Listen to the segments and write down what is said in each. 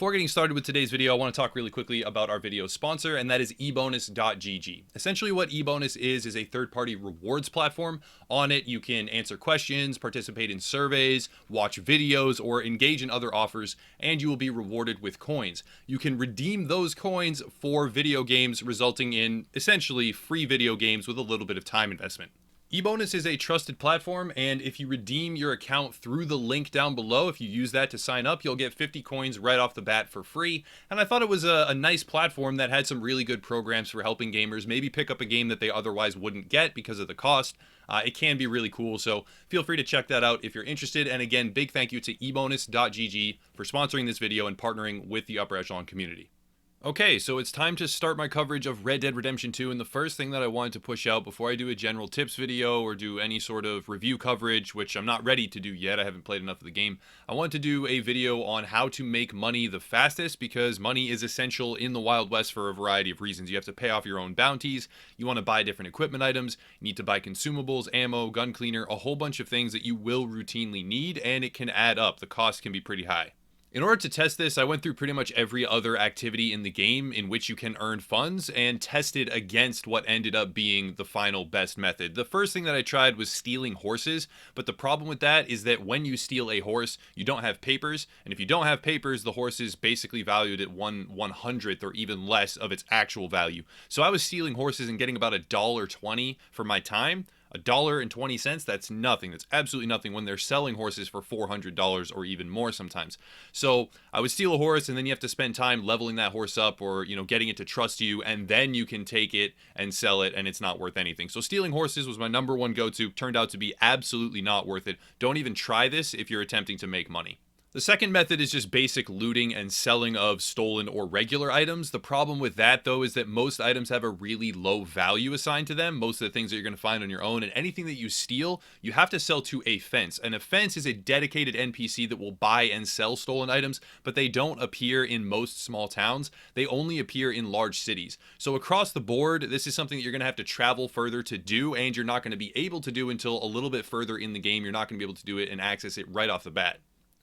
Before getting started with today's video, I want to talk really quickly about our video sponsor, and that is ebonus.gg. Essentially what ebonus is a third-party rewards platform. On it, you can answer questions, participate in surveys, watch videos, or engage in other offers, and you will be rewarded with coins. You can redeem those coins for video games, resulting in essentially free video games with a little bit of time investment. eBonus is a trusted platform, and if you redeem your account through the link down below, if you use that to sign up, you'll get 50 coins right off the bat for free. And I thought it was a nice platform that had some really good programs for helping gamers maybe pick up a game that they otherwise wouldn't get because of the cost. It can be really cool, so feel free to check that out if you're interested. And again, big thank you to ebonus.gg for sponsoring this video and partnering with the Upper Echelon community. Okay, so it's time to start my coverage of Red Dead Redemption 2, and the first thing that I wanted to push out before I do a general tips video or do any sort of review coverage, which I'm not ready to do yet, I haven't played enough of the game, I want to do a video on how to make money the fastest, because money is essential in the Wild West for a variety of reasons. You have to pay off your own bounties, you want to buy different equipment items, you need to buy consumables, ammo, gun cleaner, a whole bunch of things that you will routinely need, and it can add up. The cost can be pretty high. In order to test this, I went through pretty much every other activity in the game in which you can earn funds and tested against what ended up being the final best method. The first thing that I tried was stealing horses, but the problem with that is that when you steal a horse, you don't have papers, and if you don't have papers, the horse is basically valued at 1/100th or even less of its actual value. So I was stealing horses and getting about $1.20 for my time. $1.20, that's nothing. That's absolutely nothing when they're selling horses for $400 or even more sometimes. So I would steal a horse, and then you have to spend time leveling that horse up, or getting it to trust you, and then you can take it and sell it, and it's not worth anything. So stealing horses was my number one go-to. Turned out to be absolutely not worth it. Don't even try this if you're attempting to make money. The second method is just basic looting and selling of stolen or regular items. The problem with that, though, is that most items have a really low value assigned to them. Most of the things that you're going to find on your own, and anything that you steal, you have to sell to a fence. And a fence is a dedicated NPC that will buy and sell stolen items, but they don't appear in most small towns. They only appear in large cities. So across the board, this is something that you're going to have to travel further to do, and you're not going to be able to do until a little bit further in the game. You're not going to be able to do it and access it right off the bat.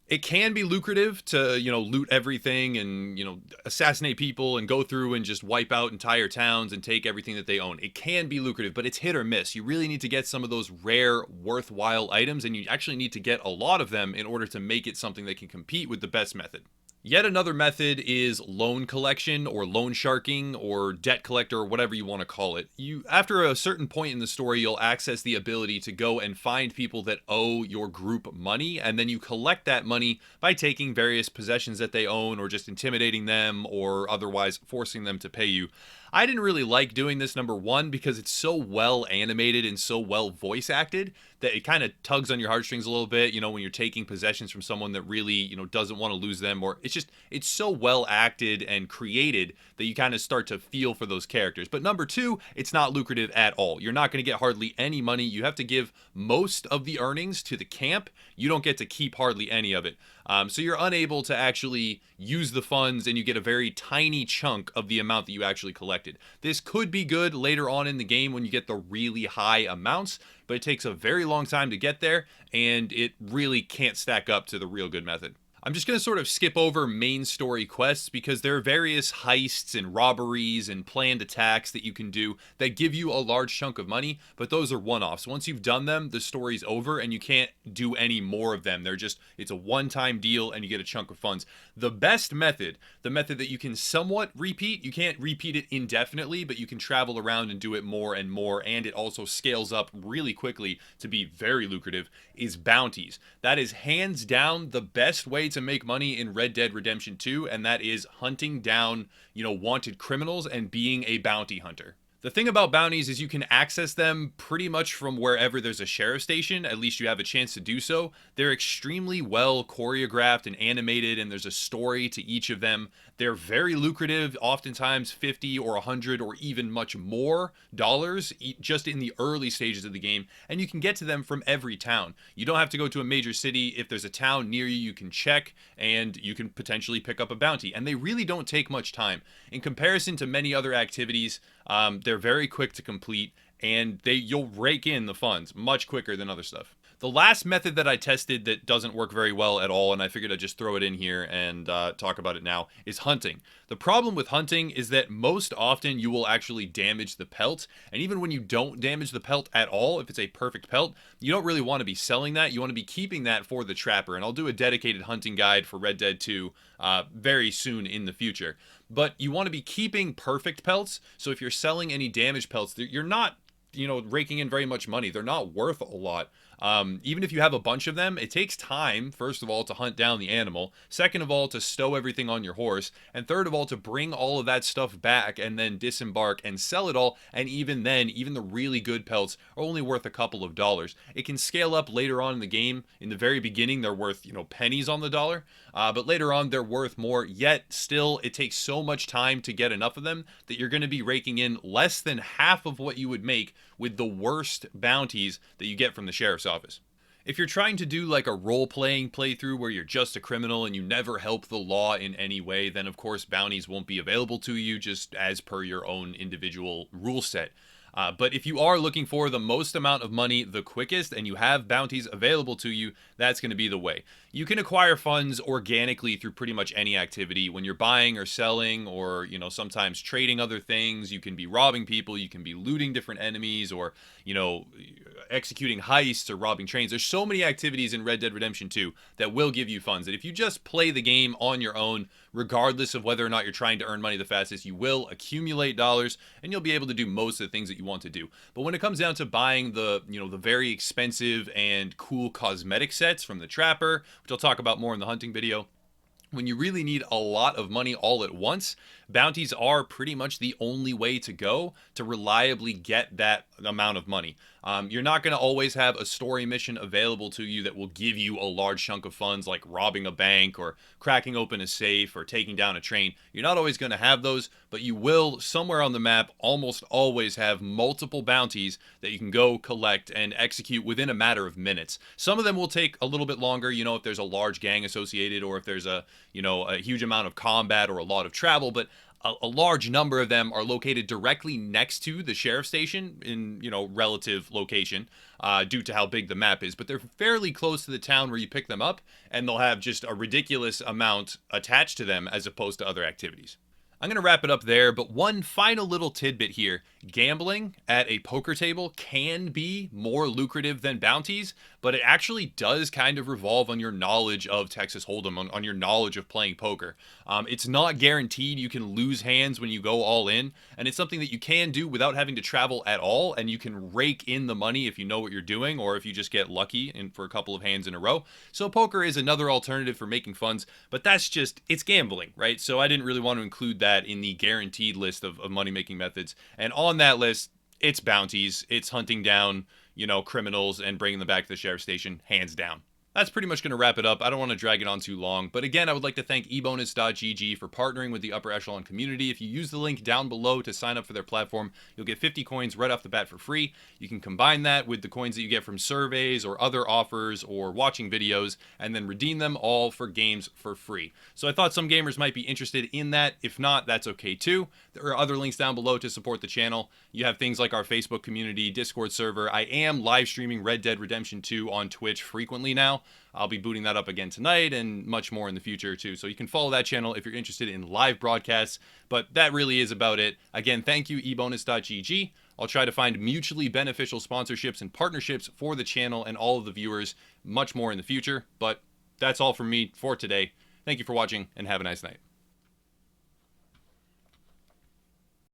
It can be lucrative to, loot everything and, assassinate people and go through and just wipe out entire towns and take everything that they own. It can be lucrative, but it's hit or miss. You really need to get some of those rare, worthwhile items, and you actually need to get a lot of them in order to make it something that can compete with the best method. Yet another method is loan collection, or loan sharking, or debt collector, or whatever you want to call it. After a certain point in the story, you'll access the ability to go and find people that owe your group money, and then you collect that money by taking various possessions that they own, or just intimidating them, or otherwise forcing them to pay you. I didn't really like doing this, number one, because it's so well animated and so well voice acted that it kind of tugs on your heartstrings a little bit, when you're taking possessions from someone that really, doesn't want to lose them, or it's so well acted and created that you kind of start to feel for those characters. But number two, it's not lucrative at all. You're not going to get hardly any money. You have to give most of the earnings to the camp. You don't get to keep hardly any of it. So you're unable to actually use the funds, and you get a very tiny chunk of the amount that you actually collected. This could be good later on in the game when you get the really high amounts, but it takes a very long time to get there, and it really can't stack up to the real good method. I'm just going to sort of skip over main story quests, because there are various heists and robberies and planned attacks that you can do that give you a large chunk of money, but those are one-offs. Once you've done them, the story's over and you can't do any more of them. It's a one-time deal and you get a chunk of funds. The best method, the method that you can somewhat repeat, you can't repeat it indefinitely, but you can travel around and do it more and more, and it also scales up really quickly to be very lucrative, is bounties. That is hands down the best way to make money in Red Dead Redemption 2, and that is hunting down, wanted criminals and being a bounty hunter. The thing about bounties is you can access them pretty much from wherever there's a sheriff station. At least you have a chance to do so. They're extremely well choreographed and animated, and there's a story to each of them. They're very lucrative, oftentimes 50 or 100 or even much more dollars just in the early stages of the game, and you can get to them from every town. You don't have to go to a major city. If there's a town near you, you can check and you can potentially pick up a bounty, and they really don't take much time. In comparison to many other activities, they're very quick to complete, and you'll rake in the funds much quicker than other stuff. The last method that I tested that doesn't work very well at all, and I figured I'd just throw it in here and talk about it now, is hunting. The problem with hunting is that most often you will actually damage the pelt, and even when you don't damage the pelt at all, if it's a perfect pelt, you don't really want to be selling that. You want to be keeping that for the trapper, and I'll do a dedicated hunting guide for Red Dead 2 very soon in the future. But you want to be keeping perfect pelts, so if you're selling any damaged pelts, you're not raking in very much money. They're not worth a lot. Even if you have a bunch of them, it takes time, first of all, to hunt down the animal, second of all, to stow everything on your horse, and third of all, to bring all of that stuff back and then disembark and sell it all. And even then, even the really good pelts are only worth a couple of dollars. It can scale up later on in the game. In the very beginning, they're worth, pennies on the dollar, but later on, they're worth more. Yet still, it takes so much time to get enough of them that you're going to be raking in less than half of what you would make with the worst bounties that you get from the sheriff's office. If you're trying to do like a role-playing playthrough where you're just a criminal and you never help the law in any way, then of course bounties won't be available to you just as per your own individual rule set. But if you are looking for the most amount of money the quickest and you have bounties available to you, that's going to be the way. You can acquire funds organically through pretty much any activity. When you're buying or selling or, sometimes trading other things, you can be robbing people, you can be looting different enemies or, executing heists or robbing trains. There's so many activities in Red Dead Redemption 2 that will give you funds. And if you just play the game on your own, regardless of whether or not you're trying to earn money the fastest, you will accumulate dollars and you'll be able to do most of the things that you want to do. But when it comes down to buying the very expensive and cool cosmetic sets from the trapper, which I'll talk about more in the hunting video, when you really need a lot of money all at once, bounties are pretty much the only way to go to reliably get that amount of money. You're not going to always have a story mission available to you that will give you a large chunk of funds like robbing a bank or cracking open a safe or taking down a train. You're not always going to have those, but you will somewhere on the map almost always have multiple bounties that you can go collect and execute within a matter of minutes. Some of them will take a little bit longer, if there's a large gang associated or if there's a huge amount of combat or a lot of travel, but a large number of them are located directly next to the sheriff's station in, relative location due to how big the map is. But they're fairly close to the town where you pick them up, and they'll have just a ridiculous amount attached to them as opposed to other activities. I'm going to wrap it up there, but one final little tidbit here. Gambling at a poker table can be more lucrative than bounties, but it actually does kind of revolve on your knowledge of Texas Hold'em, on your knowledge of playing poker. It's not guaranteed you can lose hands when you go all in, and it's something that you can do without having to travel at all, and you can rake in the money if you know what you're doing, or if you just get lucky for a couple of hands in a row. So poker is another alternative for making funds, but it's gambling, right? So I didn't really want to include that in the guaranteed list of money-making methods. And on that list, it's bounties, it's hunting down, criminals and bringing them back to the sheriff's station, hands down. That's pretty much going to wrap it up. I don't want to drag it on too long, but again, I would like to thank ebonus.gg for partnering with the Upper Echelon community. If you use the link down below to sign up for their platform, you'll get 50 coins right off the bat for free. You can combine that with the coins that you get from surveys or other offers or watching videos, and then redeem them all for games for free. So I thought some gamers might be interested in that. If not, that's okay too. There are other links down below to support the channel. You have things like our Facebook community, Discord server. I am live streaming Red Dead Redemption 2 on Twitch frequently now. I'll be booting that up again tonight and much more in the future too. So you can follow that channel if you're interested in live broadcasts. But that really is about it. Again, thank you, ebonus.gg. I'll try to find mutually beneficial sponsorships and partnerships for the channel and all of the viewers much more in the future. But that's all from me for today. Thank you for watching and have a nice night.